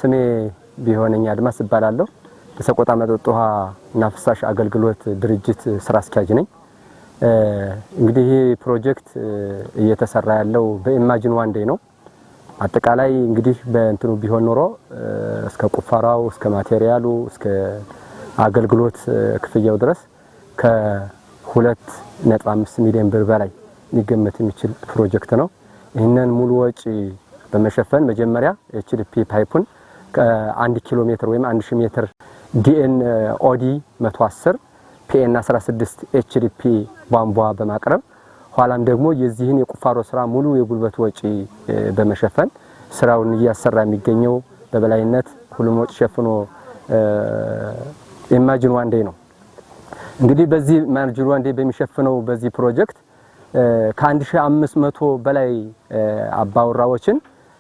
ስሜ ቢሆነኝ አድማስ እባላለሁ። በሰቆጣ መጠጥ ውሃ እና ፍሳሽ አገልግሎት ድርጅት ስራ አስኪያጅ ነኝ። እንግዲህ ይሄ ፕሮጀክት እየተሰራ ያለው በኢማጂን ዋን ዴይ ነው። አጠቃላይ እንግዲህ በእንትኑ ቢሆን ኖሮ እስከ ቁፋራው እስከ ማቴሪያሉ እስከ አገልግሎት ክፍያው ድረስ ከ2.5 ሚሊዮን ብር በላይ ሊገመት የሚችል ፕሮጀክት ነው። ይህንን ሙሉ ወጪ በመሸፈን መጀመሪያ ኤችዲፒ ፓይፑን ከ1 ኪሎ ሜትር ወይም 1000 ሜትር ዲኤን ኦዲ 110 ፒኤን 16 ኤችዲፒ ቧንቧ በማቅረብ ኋላም ደግሞ የዚህን የቁፋሮ ስራ ሙሉ የጉልበት ወጪ በመሸፈን ስራውን እያሰራ የሚገኘው በበላይነት ሁሉም ወጪ ሸፍኖ ኢማጂን ዋን ዴይ ነው። እንግዲህ በዚህ ኢማጂን ዋን ዴይ በሚሸፍነው በዚህ ፕሮጀክት ከ1500 በላይ አባወራዎችን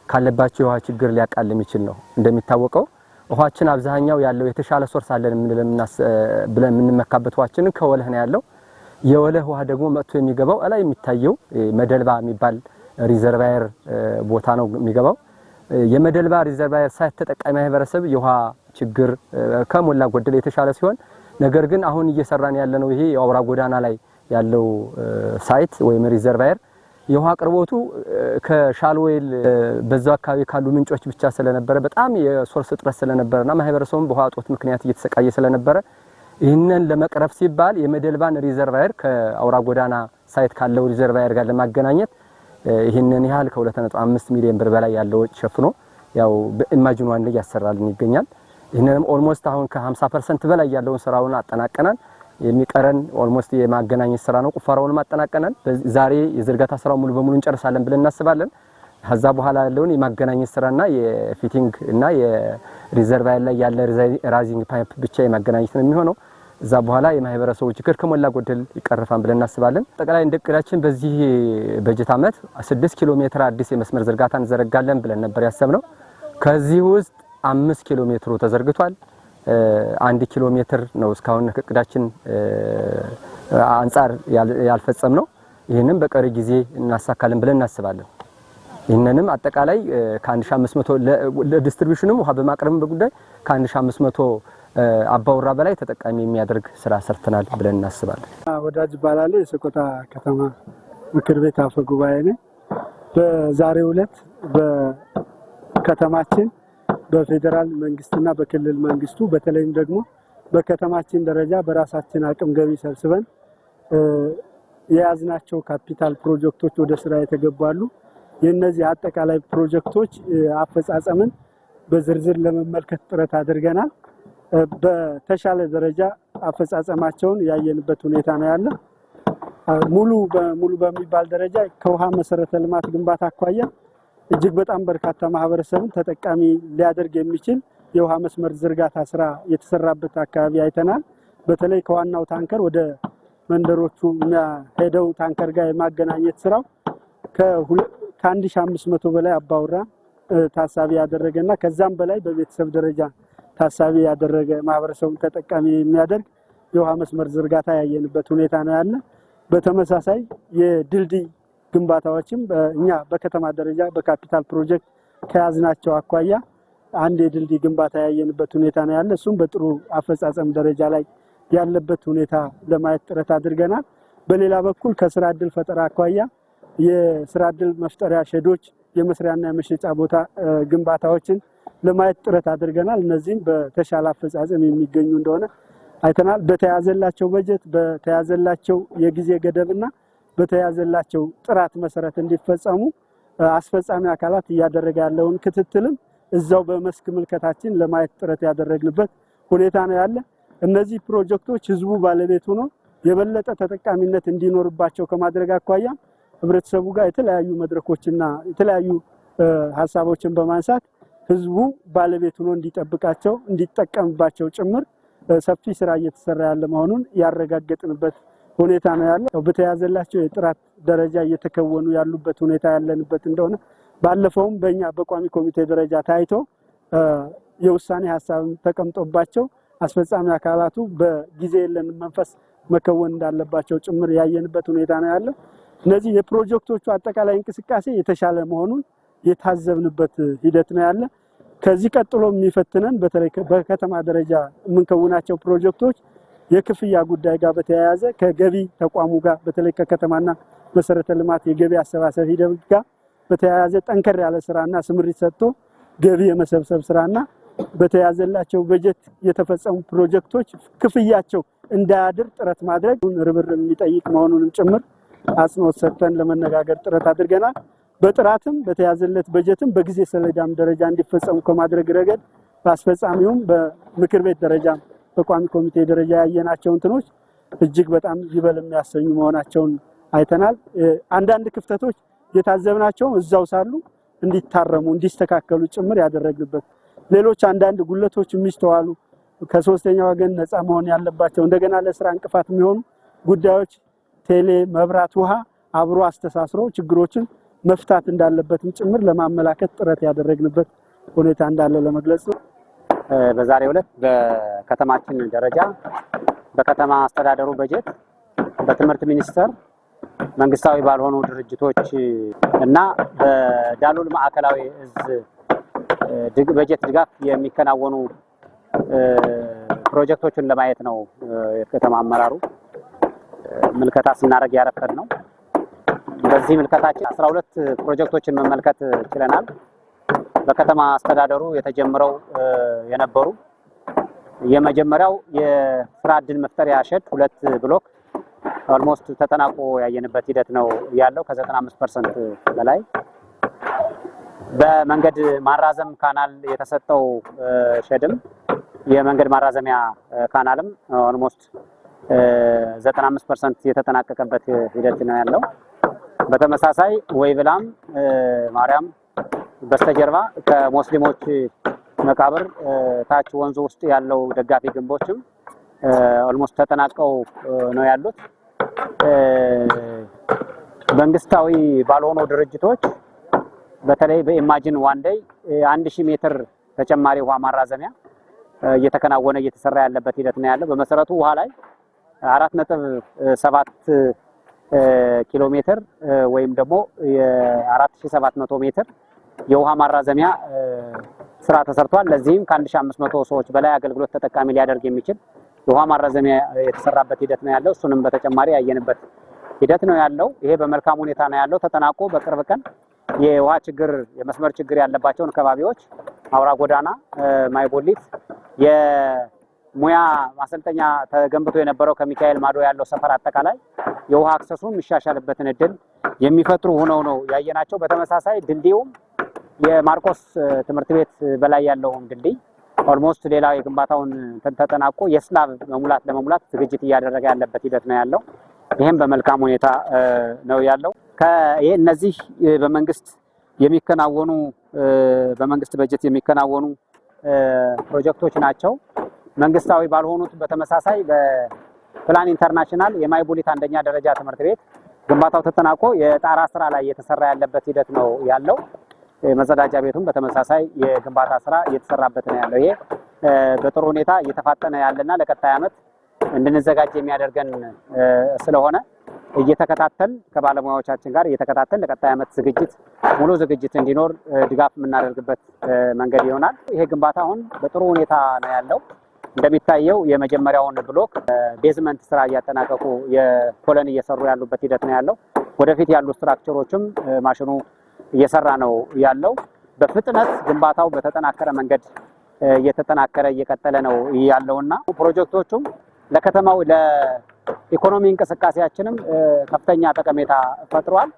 ካለባቸው የውሃ ችግር ሊያቃል የሚችል ነው። እንደሚታወቀው ውሃችን አብዛኛው ያለው የተሻለ ሶርስ አለን ብለን የምንመካበት ውሃችን ከወለህ ነው ያለው። የወለህ ውሃ ደግሞ መጥቶ የሚገባው ላይ የሚታየው መደልባ የሚባል ሪዘርቫየር ቦታ ነው የሚገባው። የመደልባ ሪዘርቫየር ሳይት ተጠቃሚ ማህበረሰብ የውሃ ችግር ከሞላ ጎደል የተሻለ ሲሆን፣ ነገር ግን አሁን እየሰራን ያለነው ይሄ የአውራ ጎዳና ላይ ያለው ሳይት ወይም ሪዘርቫየር የውሃ አቅርቦቱ ከሻልዌል በዛው አካባቢ ካሉ ምንጮች ብቻ ስለነበረ በጣም የሶርስ እጥረት ስለነበረና ማህበረሰቡም በውሃ እጦት ምክንያት እየተሰቃየ ስለነበረ ይህንን ለመቅረፍ ሲባል የመደልባን ሪዘርቫየር ከአውራ ጎዳና ሳይት ካለው ሪዘርቫየር ጋር ለማገናኘት ይህንን ያህል ከ2.5 ሚሊዮን ብር በላይ ያለው ወጪ ሸፍኖ ያው በኢማጂን ዋን ዴይ ያሰራልን ይገኛል። ይህንንም ኦልሞስት አሁን ከ50% በላይ ያለውን ስራውን አጠናቀናል። የሚቀረን ኦልሞስት የማገናኘት ስራ ነው። ቁፋሮውን ማጠናቀናል። ዛሬ የዝርጋታ ስራው ሙሉ በሙሉ እንጨርሳለን ብለን እናስባለን። ከዛ በኋላ ያለውን የማገናኘት ስራና የፊቲንግ እና የሪዘርቫየር ላይ ያለ ራዚንግ ፓይፕ ብቻ የማገናኘት ነው የሚሆነው። እዛ በኋላ የማህበረሰቡ ችግር ከሞላ ጎደል ይቀርፋል ብለን እናስባለን። ጠቅላይ እንደቅዳችን በዚህ በጀት ዓመት 6 ኪሎ ሜትር አዲስ የመስመር ዝርጋታ እንዘረጋለን ብለን ነበር ያሰብነው። ከዚህ ውስጥ 5 ኪሎ ሜትሩ ተዘርግቷል። 1 ኪሎ ሜትር ነው እስካሁን ከቅዳችን አንፃር ያልፈጸም ነው። ይሄንን በቀሪ ጊዜ እናሳካለን ብለን እናስባለን። ይሄንንም አጠቃላይ ከ1500 ለዲስትሪቢዩሽንም ውሃ በማቅረብ በጉዳይ ከ1500 አባወራ በላይ ተጠቃሚ የሚያደርግ ስራ ሰርተናል ብለን እናስባለን። ወዳጅ ባላለ የሰቆጣ ከተማ ምክር ቤት አፈ ጉባኤ ነኝ። በዛሬው ዕለት በከተማችን በፌደራል መንግስትና በክልል መንግስቱ በተለይም ደግሞ በከተማችን ደረጃ በራሳችን አቅም ገቢ ሰብስበን የያዝናቸው ካፒታል ፕሮጀክቶች ወደ ስራ የተገባሉ። የነዚህ አጠቃላይ ፕሮጀክቶች አፈጻጸምን በዝርዝር ለመመልከት ጥረት አድርገናል። በተሻለ ደረጃ አፈጻጸማቸውን ያየንበት ሁኔታ ነው ያለ። ሙሉ በሚባል ደረጃ ከውሃ መሰረተ ልማት ግንባታ አኳያ እጅግ በጣም በርካታ ማህበረሰብን ተጠቃሚ ሊያደርግ የሚችል የውሃ መስመር ዝርጋታ ስራ የተሰራበት አካባቢ አይተናል። በተለይ ከዋናው ታንከር ወደ መንደሮቹ የሚያሄደው ታንከር ጋር የማገናኘት ስራው ከ1500 በላይ አባወራ ታሳቢ ያደረገና ከዛም በላይ በቤተሰብ ደረጃ ታሳቢ ያደረገ ማህበረሰቡን ተጠቃሚ የሚያደርግ የውሃ መስመር ዝርጋታ ያየንበት ሁኔታ ነው ያለ። በተመሳሳይ የድልድይ ግንባታዎችም እኛ በከተማ ደረጃ በካፒታል ፕሮጀክት ከያዝናቸው አኳያ አንድ የድልድይ ግንባታ ያየንበት ሁኔታ ነው ያለ። እሱም በጥሩ አፈጻጸም ደረጃ ላይ ያለበት ሁኔታ ለማየት ጥረት አድርገናል። በሌላ በኩል ከስራ ዕድል ፈጠራ አኳያ የስራ ዕድል መፍጠሪያ ሼዶች የመስሪያና የመሸጫ ቦታ ግንባታዎችን ለማየት ጥረት አድርገናል። እነዚህም በተሻለ አፈጻጸም የሚገኙ እንደሆነ አይተናል። በተያዘላቸው በጀት በተያዘላቸው የጊዜ ገደብና በተያዘላቸው ጥራት መሰረት እንዲፈጸሙ አስፈጻሚ አካላት እያደረገ ያለውን ክትትልም እዛው በመስክ ምልከታችን ለማየት ጥረት ያደረግንበት ሁኔታ ነው ያለ። እነዚህ ፕሮጀክቶች ህዝቡ ባለቤት ሆኖ የበለጠ ተጠቃሚነት እንዲኖርባቸው ከማድረግ አኳያ ህብረተሰቡ ጋር የተለያዩ መድረኮችና የተለያዩ ሐሳቦችን በማንሳት ህዝቡ ባለቤት ሆኖ እንዲጠብቃቸው እንዲጠቀምባቸው ጭምር ሰፊ ስራ እየተሰራ ያለ መሆኑን ያረጋገጥንበት ሁኔታ ነው ያለ። በተያዘላቸው የጥራት ደረጃ እየተከወኑ ያሉበት ሁኔታ ያለንበት እንደሆነ ባለፈውም በእኛ በቋሚ ኮሚቴ ደረጃ ታይቶ የውሳኔ ሐሳብ ተቀምጦባቸው አስፈጻሚ አካላቱ በጊዜ የለን መንፈስ መከወን እንዳለባቸው ጭምር ያየንበት ሁኔታ ነው ያለ። እነዚህ የፕሮጀክቶቹ አጠቃላይ እንቅስቃሴ የተሻለ መሆኑን የታዘብንበት ሂደት ነው ያለ። ከዚህ ቀጥሎ የሚፈትነን በተለይ በከተማ ደረጃ የምንከውናቸው ፕሮጀክቶች የክፍያ ጉዳይ ጋር በተያያዘ ከገቢ ተቋሙ ጋር በተለይ ከከተማና መሰረተ ልማት የገቢ አሰባሰብ ሂደት ጋር በተያያዘ ጠንከር ያለ ስራና ስምሪት ሰጥቶ ገቢ የመሰብሰብ ስራና በተያዘላቸው በጀት የተፈጸሙ ፕሮጀክቶች ክፍያቸው እንዳያድር ጥረት ማድረግ ርብርብ የሚጠይቅ መሆኑንም ጭምር አጽንኦት ሰጥተን ለመነጋገር ጥረት አድርገናል። በጥራትም በተያዘለት በጀትም በጊዜ ሰሌዳም ደረጃ እንዲፈጸሙ ከማድረግ ረገድ በአስፈጻሚውም በምክር ቤት ደረጃ በቋሚ ኮሚቴ ደረጃ ያየናቸው እንትኖች እጅግ በጣም ይበል የሚያሰኙ መሆናቸውን አይተናል። አንዳንድ ክፍተቶች የታዘብናቸው እዛው ሳሉ እንዲታረሙ እንዲስተካከሉ ጭምር ያደረግበት፣ ሌሎች አንዳንድ ጉለቶች የሚስተዋሉ ከሶስተኛ ወገን ነፃ መሆን ያለባቸው እንደገና ለስራ እንቅፋት የሚሆኑ ጉዳዮች ቴሌ፣ መብራት፣ ውሃ አብሮ አስተሳስሮ ችግሮችን መፍታት እንዳለበትም ጭምር ለማመላከት ጥረት ያደረግንበት ሁኔታ እንዳለ ለመግለጽ ነው። በዛሬው ዕለት በከተማችን ደረጃ በከተማ አስተዳደሩ በጀት በትምህርት ሚኒስቴር መንግስታዊ ባልሆኑ ድርጅቶች እና በዳሎል ማዕከላዊ እዝ በጀት ድጋፍ የሚከናወኑ ፕሮጀክቶችን ለማየት ነው የከተማ አመራሩ ምልከታ ስናደርግ ያረፈድ ነው። በዚህ ምልከታችን 12 ፕሮጀክቶችን መመልከት ችለናል። በከተማ አስተዳደሩ የተጀመረው የነበሩ የመጀመሪያው የስራ ዕድል መፍጠሪያ ሼድ 2 ብሎክ ኦልሞስት ተጠናቆ ያየንበት ሂደት ነው ያለው ከ95% በላይ። በመንገድ ማራዘም ካናል የተሰጠው ሼድም የመንገድ ማራዘሚያ ካናልም ኦልሞስት 95% የተጠናቀቀበት ሂደት ነው ያለው። በተመሳሳይ ወይብላም ማርያም በስተጀርባ ከሙስሊሞች መቃብር ታች ወንዙ ውስጥ ያለው ደጋፊ ግንቦችም ኦልሞስት ተጠናቀው ነው ያሉት። መንግስታዊ ባልሆኑ ድርጅቶች በተለይ በኢማጂን ዋንዴይ 1000 ሜትር ተጨማሪ ውሃ ማራዘሚያ እየተከናወነ እየተሰራ ያለበት ሂደት ነው ያለው። በመሰረቱ ውሃ ላይ 4.7 ኪሎ ሜትር ወይም ደግሞ የ4700 ሜትር የውሃ ማራዘሚያ ስራ ተሰርቷል። ለዚህም ከ1500 ሰዎች በላይ አገልግሎት ተጠቃሚ ሊያደርግ የሚችል የውሃ ማራዘሚያ የተሰራበት ሂደት ነው ያለው። እሱንም በተጨማሪ ያየንበት ሂደት ነው ያለው። ይሄ በመልካም ሁኔታ ነው ያለው። ተጠናቆ በቅርብ ቀን የውሃ ችግር የመስመር ችግር ያለባቸውን አካባቢዎች አውራ ጎዳና፣ ማይቦሊት፣ የሙያ ማሰልጠኛ ተገንብቶ የነበረው ከሚካኤል ማዶ ያለው ሰፈር አጠቃላይ የውሃ አክሰሱ የሚሻሻልበትን እድል የሚፈጥሩ ሆነው ነው ያየናቸው። በተመሳሳይ ድልድዩም የማርቆስ ትምህርት ቤት በላይ ያለውን ድልድይ ኦልሞስት ሌላው የግንባታውን ተጠናቆ የስላብ ለመሙላት ዝግጅት እያደረገ ያለበት ሂደት ነው ያለው። ይሄም በመልካም ሁኔታ ነው ያለው። እነዚህ በመንግስት የሚከናወኑ በመንግስት በጀት የሚከናወኑ ፕሮጀክቶች ናቸው። መንግስታዊ ባልሆኑት በተመሳሳይ በፕላን ኢንተርናሽናል የማይቦሊት አንደኛ ደረጃ ትምህርት ቤት ግንባታው ተጠናቆ የጣራ ስራ ላይ እየተሰራ ያለበት ሂደት ነው ያለው። መጸዳጃ ቤቱም በተመሳሳይ የግንባታ ስራ እየተሰራበት ነው ያለው። ይሄ በጥሩ ሁኔታ እየተፋጠነ ያለና ለቀጣይ ዓመት እንድንዘጋጅ የሚያደርገን ስለሆነ እየተከታተል ከባለሙያዎቻችን ጋር እየተከታተል ለቀጣይ ዓመት ሙሉ ዝግጅት እንዲኖር ድጋፍ የምናደርግበት መንገድ ይሆናል። ይሄ ግንባታ አሁን በጥሩ ሁኔታ ነው ያለው። እንደሚታየው የመጀመሪያውን ብሎክ ቤዝመንት ስራ እያጠናቀቁ የኮለን እየሰሩ ያሉበት ሂደት ነው ያለው። ወደፊት ያሉ ስትራክቸሮችም ማሽኑ እየሰራ ነው ያለው። በፍጥነት ግንባታው በተጠናከረ መንገድ እየተጠናከረ እየቀጠለ ነው ያለውና ፕሮጀክቶቹም ለከተማው ለኢኮኖሚ እንቅስቃሴያችንም ከፍተኛ ጠቀሜታ ፈጥሯል።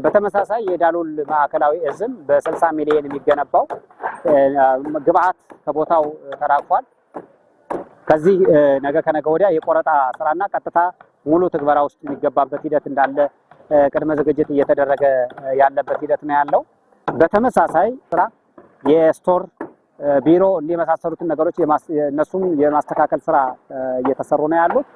በተመሳሳይ የዳሎል ማዕከላዊ እዝም በ60 ሚሊዮን የሚገነባው ግብአት ከቦታው ተራግፏል። ከዚህ ነገ ከነገ ወዲያ የቆረጣ ስራና ቀጥታ ሙሉ ትግበራ ውስጥ የሚገባበት ሂደት እንዳለ ቅድመ ዝግጅት እየተደረገ ያለበት ሂደት ነው ያለው። በተመሳሳይ ስራ የስቶር ቢሮ እንዲመሳሰሉትን ነገሮች እነሱም የማስተካከል ስራ እየተሰሩ ነው ያሉት።